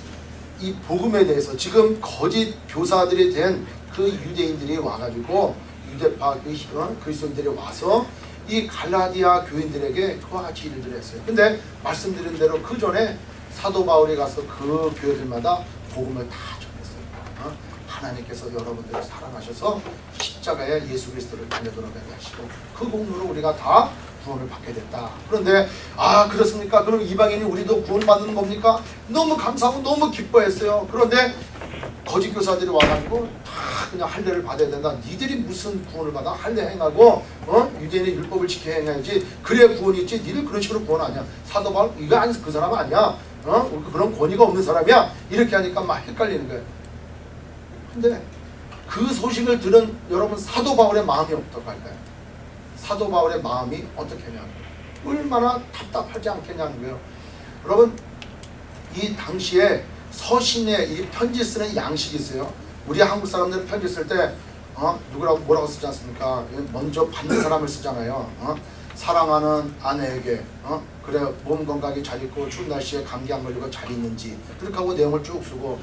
복음에 대해서 지금 거짓 교사들이 된 그 유대인들이 와가지고 유대파 그리스도인들이 와서 이 갈라디아 교인들에게 그와 같이 일들을 했어요. 근데 말씀드린 대로 그 전에 사도 바울이 가서 그 교회들마다 복음을 다 전했어요. 하나님께서 여러분들을 사랑하셔서 십자가에 예수 그리스도를 달려들어가게 하시고 그 공로로 우리가 다 구원을 받게 됐다. 그런데 그렇습니까? 그럼 이방인이 우리도 구원받는 겁니까? 너무 감사하고 너무 기뻐했어요. 그런데 거짓 교사들이 와가지고 다 그냥 할례를 받아야 된다. 니들이 무슨 구원을 받아? 할례 행하고 유대인의 율법을 지켜 행해야지. 그래야 구원이 있지. 니들 그런 식으로 구원 아니야. 사도 바울 이거 아니 그 사람 아니야. 그런 권위가 없는 사람이야. 이렇게 하니까 막 헷갈리는 거예요. 근데 그 소식을 들은 여러분 사도 바울의 마음이 어떡할까요? 사도 바울의 마음이 어떻겠냐는 거예요. 얼마나 답답하지 않겠냐는 거예요. 여러분 이 당시에 서신에 이 편지 쓰는 양식이 있어요. 우리 한국 사람들은 편지 쓸 때 누구라고 뭐라고 쓰지 않습니까? 먼저 받는 사람을 쓰잖아요. 사랑하는 아내에게 그래 몸 건강히 잘 있고 추운 날씨에 감기 안 걸리고 잘 있는지 그렇게 하고 내용을 쭉 쓰고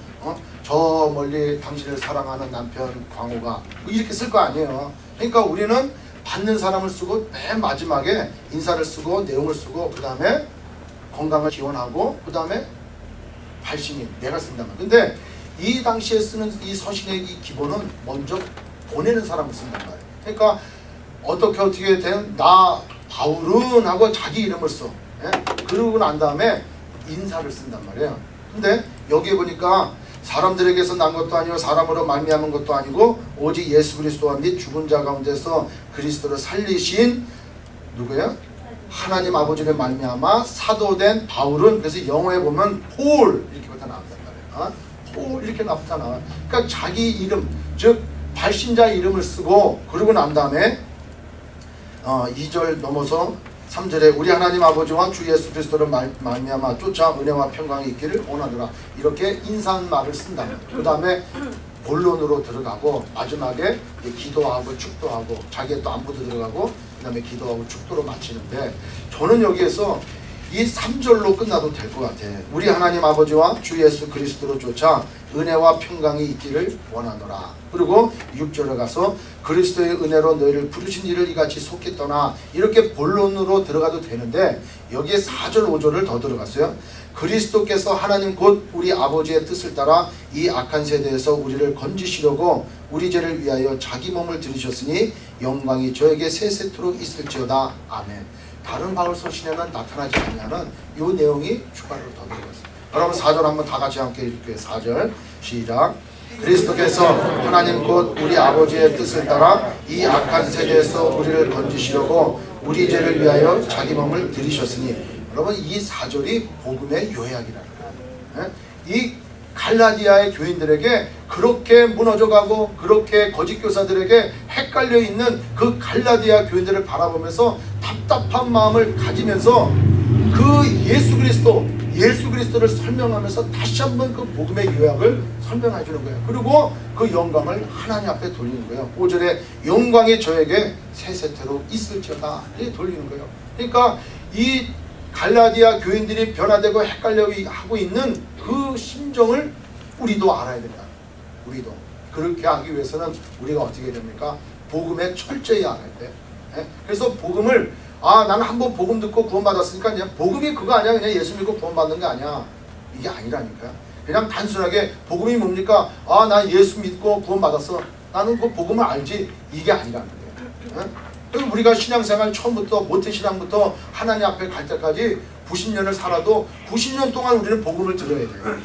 저 멀리 당신을 사랑하는 남편 광호가 이렇게 쓸 거 아니에요. 그러니까 우리는 받는 사람을 쓰고 맨 마지막에 인사를 쓰고 내용을 쓰고 그 다음에 건강을 기원하고 그 다음에 발신인 내가 쓴단 말이야. 근데 이 당시에 쓰는 이 서신의 이 기본은 먼저 보내는 사람을 쓴단 말이에요. 그러니까 어떻게 된 나 바울은 하고 자기 이름을 써. 예? 그러고 난 다음에 인사를 쓴단 말이에요. 근데 여기에 보니까 사람들에게서 난 것도 아니고 사람으로 말미암은 것도 아니고 오직 예수 그리스도와 및 죽은 자 가운데서 그리스도를 살리신 누구예요? 하나님 아버지를 말미암아 사도된 바울은 그래서 영어에 보면 폴 이렇게부터 나온단 말이에요. 폴 이렇게 나왔잖아. 그러니까 자기 이름 즉 발신자 이름을 쓰고 그러고 난 다음에 2절 넘어서 3절에 우리 하나님 아버지와 주 예수 그리스도를 말미암아 쫓아 은혜와 평강이 있기를 원하노라 이렇게 인사말을 쓴다. 그 다음에 본론으로 들어가고 마지막에 기도하고 축도하고 자기의 또 안부도 들어가고 그 다음에 기도하고 축도로 마치는데 저는 여기에서 이 3절로 끝나도 될 것 같아. 우리 하나님 아버지와 주 예수 그리스도로 쫓아 은혜와 평강이 있기를 원하노라. 그리고 6절에 가서 그리스도의 은혜로 너희를 부르신 이를 이같이 속히 떠나 이렇게 본론으로 들어가도 되는데 여기에 4절 5절을 더 들어갔어요. 그리스도께서 하나님 곧 우리 아버지의 뜻을 따라 이 악한 세대에서 우리를 건지시려고 우리 죄를 위하여 자기 몸을 들이셨으니 영광이 저에게 세세토록 있을지어다. 아멘. 다른 바울 서신에는 나타나지 않냐는 이 내용이 추가로 더 들어갔어요. 여러분 4절 한번 다 같이 함께 읽을게요. 4절 시작. 그리스도께서 하나님 곧 우리 아버지의 뜻을 따라 이 악한 세대에서 우리를 건지시려고 우리 죄를 위하여 자기 몸을 들이셨으니, 여러분 이 4절이 복음의 요약이라는 거예요. 이 갈라디아의 교인들에게 그렇게 무너져가고 그렇게 거짓 교사들에게 헷갈려 있는 그 갈라디아 교인들을 바라보면서 답답한 마음을 가지면서 그 예수 그리스도를 설명하면서 다시 한번 그 복음의 요약을 설명해 주는 거예요. 그리고 그 영광을 하나님 앞에 돌리는 거예요. 5절에 영광이 저에게 세세태로 있을지어다 돌리는 거예요. 그러니까 이 갈라디아 교인들이 변화되고 헷갈려 하고 있는 그 심정을 우리도 알아야 된다. 우리도 그렇게 하기 위해서는 우리가 어떻게 됩니까? 복음에 철저히 알아야 돼. 그래서 복음을 나는 한번 복음 듣고 구원받았으니까 그냥 복음이 그거 아니야. 그냥 예수 믿고 구원받는 게 아니야. 이게 아니라니까요. 그냥 단순하게 복음이 뭡니까? 난 예수 믿고 구원받았어. 나는 그 복음을 알지. 이게 아니라는 거예요. 우리가 신앙생활 처음부터 모태신앙부터 하나님 앞에 갈 때까지 90년을 살아도 90년 동안 우리는 복음을 들어야 돼요.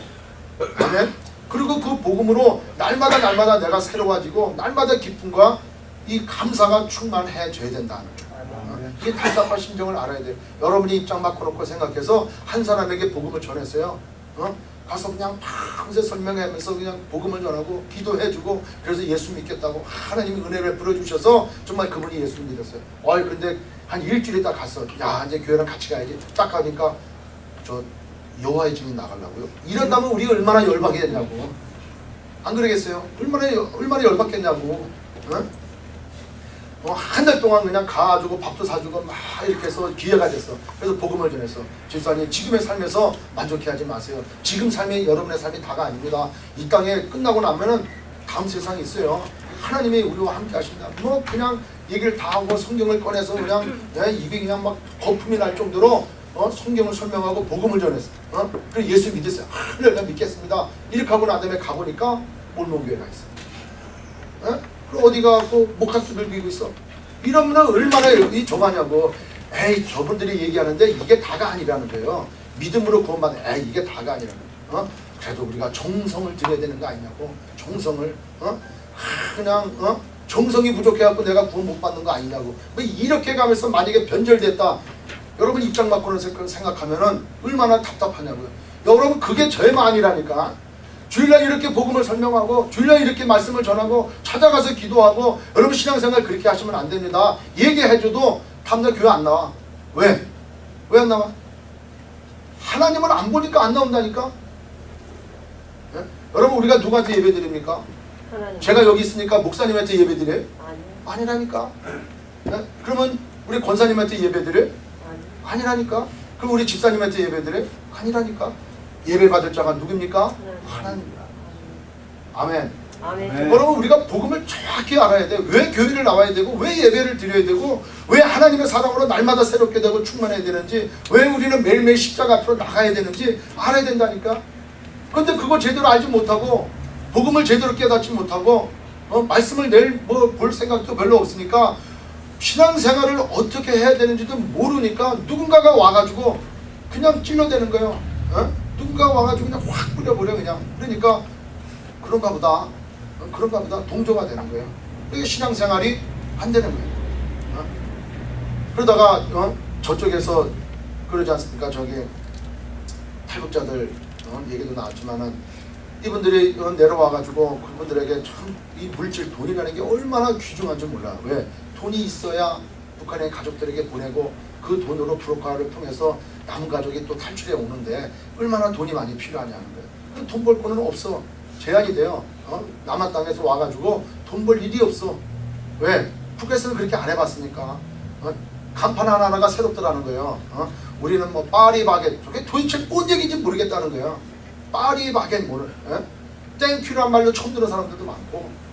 아멘. 그리고 그 복음으로 날마다 내가 새로워지고 날마다 기쁨과 이 감사가 충만해져야 된다는 거예요. 이 답답한 심정을 알아야 돼요. 여러분이 입장 바꿔놓고 생각해서 한 사람에게 복음을 전했어요. 가서 그냥 밤새 설명하면서 그냥 복음을 전하고 기도해주고 그래서 예수 믿겠다고 하나님이 은혜를 베풀어 주셔서 정말 그분이 예수 믿었어요. 근데 한 일주일에 딱 갔어. 야, 이제 교회랑 같이 가야지. 딱 가니까 저 여호와의 증인 나가려고요. 이런다면 우리가 얼마나 열받겠냐고. 안 그러겠어요? 얼마나 열받겠냐고. 한 달 동안 그냥 가가지고 밥도 사주고 막 이렇게 해서 기회가 됐어. 그래서 복음을 전했어. 집사님, 지금의 삶에서 만족해하지 마세요. 지금 삶이 여러분의 삶이 다가 아닙니다. 이 땅에 끝나고 나면은 다음 세상이 있어요. 하나님이 우리와 함께 하신다. 그냥 얘기를 다 하고 성경을 꺼내서 그냥 입이 그냥 막 거품이 날 정도로 성경을 설명하고 복음을 전했어. 그래서 예수 믿으세요. 내가 믿겠습니다. 이렇게 하고 난 다음에 가보니까 몰몬교회가 있어. 그럼 어디 가고 목탁집을 비고 있어. 이러면 얼마나 저가냐고. 저분들이 얘기하는데 이게 다가 아니라는 거예요. 믿음으로 구원받는 이게 다가 아니라는 거예요. 그래도 우리가 정성을 들여야 되는 거 아니냐고. 정성을 그냥 정성이 부족해갖고 내가 구원 못 받는 거 아니냐고. 이렇게 가면서 만약에 변절됐다. 여러분 입장 바꾸는 생각하면은 얼마나 답답하냐고요. 여러분 그게 저의 마음이라니까. 주일날 이렇게 복음을 설명하고 주일날 이렇게 말씀을 전하고 찾아가서 기도하고 여러분 신앙생활 그렇게 하시면 안 됩니다. 얘기해줘도 다음날 교회 안 나와. 왜? 왜 안 나와? 하나님을 안 보니까 안 나온다니까. 여러분 우리가 누구한테 예배 드립니까? 하나님. 제가 여기 있으니까 목사님한테 예배 드려요? 아니라니까. 그러면 우리 권사님한테 예배 드려요? 아니라니까. 그럼 우리 집사님한테 예배 드려요? 아니라니까. 예배 받을 자가 누굽니까? 하나님입니다. 아멘. 아멘. 여러분 우리가 복음을 정확히 알아야 돼. 왜 교회를 나와야 되고 왜 예배를 드려야 되고 왜 하나님의 사랑으로 날마다 새롭게 되고 충만해야 되는지 왜 우리는 매일매일 십자가 앞으로 나가야 되는지 알아야 된다니까. 그런데 그거 제대로 알지 못하고 복음을 제대로 깨닫지 못하고 말씀을 내일 볼 생각도 별로 없으니까 신앙생활을 어떻게 해야 되는지도 모르니까 누군가가 와가지고 그냥 찔러대는 거예요. 누군가가 와가지고 그냥 확 뿌려버려 그냥. 그러니까 그런가 보다 동조가 되는 거예요. 그게 신앙생활이 안 되는 거예요. 그러다가 저쪽에서 그러지 않습니까? 저기 탈북자들 얘기도 나왔지만은 이분들이 내려와가지고 그분들에게 참 이 물질 돈이라는 게 얼마나 귀중한 줄 몰라. 왜? 돈이 있어야 북한의 가족들에게 보내고 그 돈으로 브로커를 통해서 남은 가족이 또 탈출해 오는데 얼마나 돈이 많이 필요하냐는 거예요. 돈 벌 거는 없어. 제한이 돼요. 남한 땅에서 와가지고 돈 벌 일이 없어. 왜? 북에서는 그렇게 안 해봤으니까. 간판 하나하나가 새롭더라는 거예요. 우리는 뭐 파리바겟, 저게 도대체 뭔 얘기인지 모르겠다는 거예요. 파리바겟 뭐를 땡큐란 말로 처음 들은 사람들도 많고.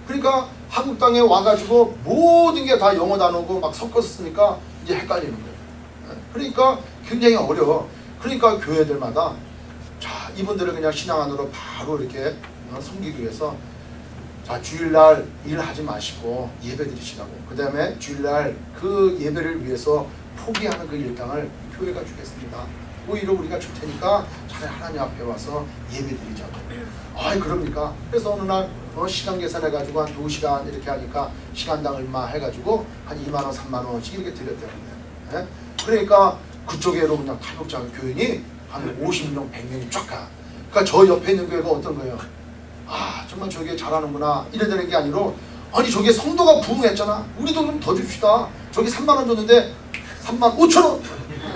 그러니까 한국 땅에 와가지고 모든 게 다 영어 단어고 막 섞어서 쓰니까 이제 헷갈리는 거예요. 그러니까 굉장히 어려워. 그러니까 교회들마다 자 이분들을 그냥 신앙 안으로 바로 이렇게 섬기기 위해서 자 주일날 일하지 마시고 예배 드리시라고. 그 다음에 주일날 그 예배를 위해서 포기하는 그 일당을 교회가 주겠습니다. 오히려 우리가 줄 테니까 차라리 하나님 앞에 와서 예배드리자고. 아이 그럽니까? 그래서 어느 날 시간 계산해가지고 한 2시간 이렇게 하니까 시간당 얼마 해가지고 한 2만원 3만원씩 이렇게 드렸다는 거예요. 예? 그러니까 그쪽에로 그냥 탈북자 교인이 한 50명 100명이 쫙 가. 그러니까 저 옆에 있는 교회가 어떤 거예요? 아 정말 저게 잘하는구나 이래 되는 게 아니라 아니 저게 성도가 부흥했잖아. 우리도 좀 더 줍시다. 저기 3만원 줬는데 3만 5천원.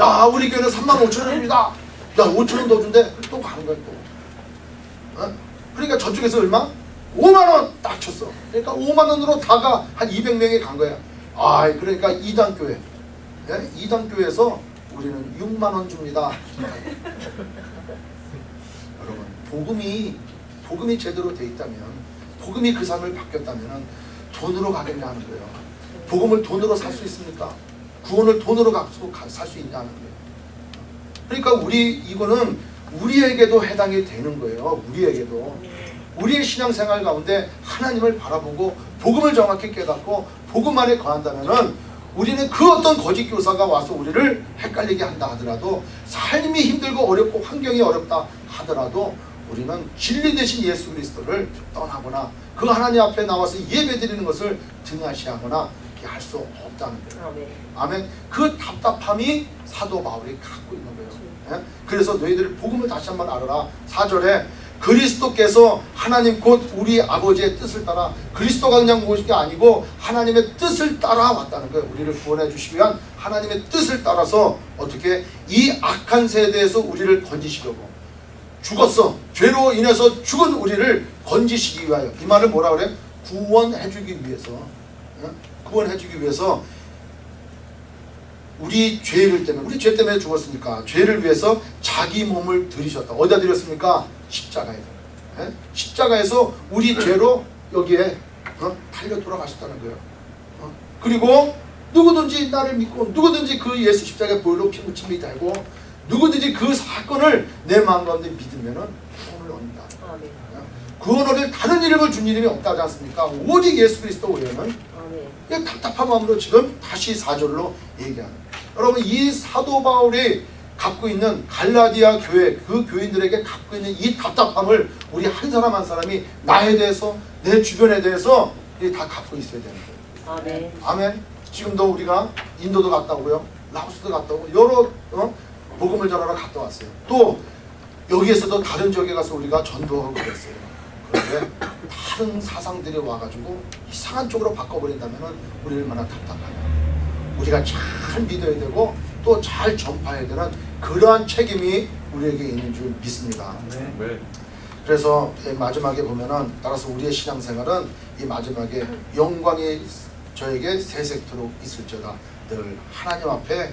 야 우리 교회는 3만 5천원입니다. 야 5천원 더 준대. 또 가는 거야 또. 어? 그러니까 저쪽에서 얼마? 5만원 딱 쳤어. 그러니까 5만원으로 다가 한 200명이 간 거야. 아 그러니까 2단 교회. 예? 2단 교회에서 우리는 6만원 줍니다. 여러분 복음이 제대로 돼 있다면, 복음이 그 삶을 바뀌었다면 돈으로 가겠냐 하는 거예요. 복음을 돈으로 살 수 있습니까? 구원을 돈으로 살 수 있냐 하는 거예요. 그러니까 이거는 우리에게도 해당이 되는 거예요. 우리에게도. 우리의 신앙생활 가운데 하나님을 바라보고 복음을 정확히 깨닫고 복음 안에 거한다면은 우리는 그 어떤 거짓 교사가 와서 우리를 헷갈리게 한다 하더라도, 삶이 힘들고 어렵고 환경이 어렵다 하더라도 우리는 진리 대신 예수 그리스도를 떠나거나 그 하나님 앞에 나와서 예배드리는 것을 등한시하거나 할 수 없다는 거예요. 아멘. 그 답답함이 사도 바울이 갖고 있는 거예요. 예? 그래서 너희들 복음을 다시 한번 알아라. 4절에 그리스도께서 하나님 곧 우리 아버지의 뜻을 따라, 그리스도가 그냥 오신 게 아니고 하나님의 뜻을 따라 왔다는 거예요. 우리를 구원해 주시기 위한 하나님의 뜻을 따라서 어떻게 이 악한 세대에서 우리를 건지시려고 죽었어. 죄로 인해서 죽은 우리를 건지시기 위하여. 이 말을 뭐라 그래? 구원해 주기 위해서. 구원해 주기 위해서 우리 죄를 때문에, 우리 죄 때문에 죽었으니까 죄를 위해서 자기 몸을 들이셨다. 어디다 드렸습니까? 십자가에. 예? 십자가에서 우리 죄로 여기에 달려 돌아가셨다는 거예요. 그리고 누구든지 나를 믿고 누구든지 그 예수 십자가의 보혈로 피 묻힘이 되고 누구든지 그 사건을 내 마음 가운데 믿으면은 구원을 얻는다. 구원 얻을 다른 이름을 준 이름이 없다지 않습니까? 오직 예수 그리스도 외에는. 답답한 마음으로 지금 다시 4절로 얘기하는. 여러분 이 사도 바울이 갖고 있는 갈라디아 교회, 그 교인들에게 갖고 있는 이 답답함을 우리 한 사람 한 사람이 나에 대해서, 내 주변에 대해서 다 갖고 있어야 되는 거예요. 아멘. 아멘. 지금도 우리가 인도도 갔다 오고요, 라오스도 갔다 오고 여러 복음을 전하러 갔다 왔어요. 또 여기에서도 다른 지역에 가서 우리가 전도하고 그랬어요. 그런데 다른 사상들이 와가지고 이상한 쪽으로 바꿔버린다면 우리 얼마나 답답하냐. 우리가 잘 믿어야 되고 또 잘 전파해야 되는 그러한 책임이 우리에게 있는 줄 믿습니다. 네. 그래서 마지막에 보면은, 따라서 우리의 신앙생활은 이 마지막에 영광이 저에게 세세토록 있을지어다. 늘 하나님 앞에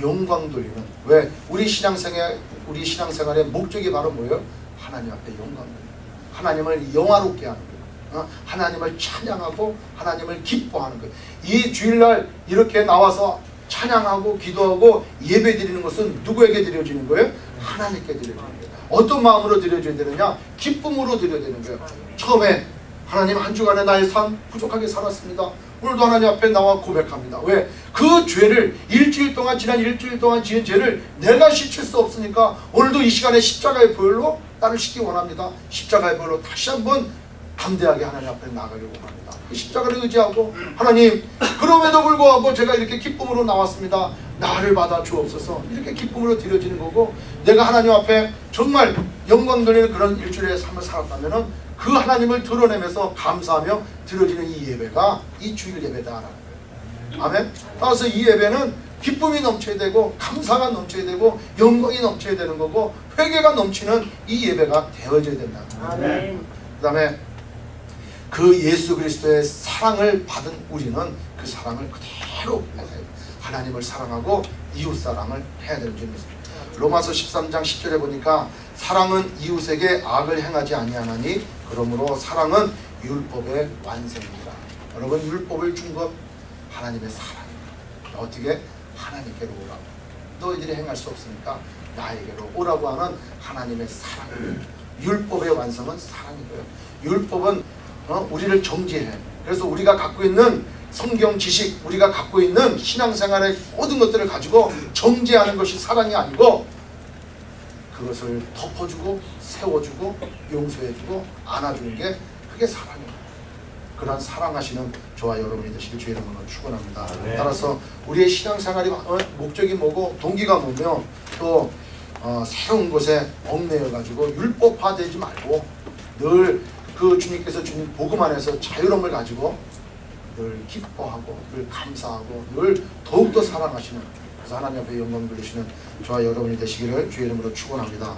영광 돌리는. 왜? 우리 신앙생활의 목적이 바로 뭐예요? 하나님 앞에 영광 돌리는. 하나님을 영화롭게 하는 거예요. 하나님을 찬양하고 하나님을 기뻐하는 거예요. 이 주일날 이렇게 나와서 찬양하고 기도하고 예배드리는 것은 누구에게 드려지는 거예요? 하나님께 드려지는 거예요. 어떤 마음으로 드려져야 되느냐? 기쁨으로 드려야 되는 거예요. 처음에 하나님 한 주간에 나의 삶 부족하게 살았습니다. 오늘도 하나님 앞에 나와 고백합니다. 왜? 그 죄를 지난 일주일 동안 지은 죄를 내가 씻을 수 없으니까 오늘도 이 시간에 십자가의 보혈로 나를 씻기 원합니다. 십자가의 보혈로 다시 한번 담대하게 하나님 앞에 나가려고 합니다. 그 십자가를 의지하고, 하나님 그럼에도 불구하고 제가 이렇게 기쁨으로 나왔습니다. 나를 받아 주옵소서. 이렇게 기쁨으로 드려지는 거고, 내가 하나님 앞에 정말 영광 돌리는 그런 일주일의 삶을 살았다면 그 하나님을 드러내면서 감사하며 드려지는 이 예배가 이 주일 예배다라는 거예요. 아멘. 따라서 이 예배는 기쁨이 넘쳐야 되고 감사가 넘쳐야 되고 영광이 넘쳐야 되는 거고 회개가 넘치는 이 예배가 되어져야 된다. 아멘. 그 다음에 그 예수 그리스도의 사랑을 받은 우리는 그 사랑을 그대로 하나님을 사랑하고 이웃 사랑을 해야 되는 줄 믿습니다. 로마서 13장 10절에 보니까 사랑은 이웃에게 악을 행하지 아니하나니 그러므로 사랑은 율법의 완성이라. 여러분 율법을 준 것 하나님의 사랑입니다. 어떻게? 하나님께로 오라고. 너희들이 행할 수 없으니까 나에게로 오라고 하는 하나님의 사랑입니다. 율법의 완성은 사랑이고요. 율법은 우리를 정죄해. 그래서 우리가 갖고 있는 성경 지식, 우리가 갖고 있는 신앙생활의 모든 것들을 가지고 정죄하는 것이 사랑이 아니고 그것을 덮어주고 세워주고 용서해주고 안아주는 게 그게 사랑입니다. 그런 사랑하시는 저와 여러분이 되시길 주의 이름으로 축원합니다. 따라서 우리의 신앙생활이 목적이 뭐고 동기가 뭐며 또 새로운 곳에 얽매여 가지고 율법화되지 말고 늘 그 주님께서 주님 복음 안에서 자유로움을 가지고 늘 기뻐하고 늘 감사하고 늘 더욱더 사랑하시는, 그래서 하나님 앞에 영광 돌리시는 저와 여러분이 되시기를 주의 이름으로 축원합니다.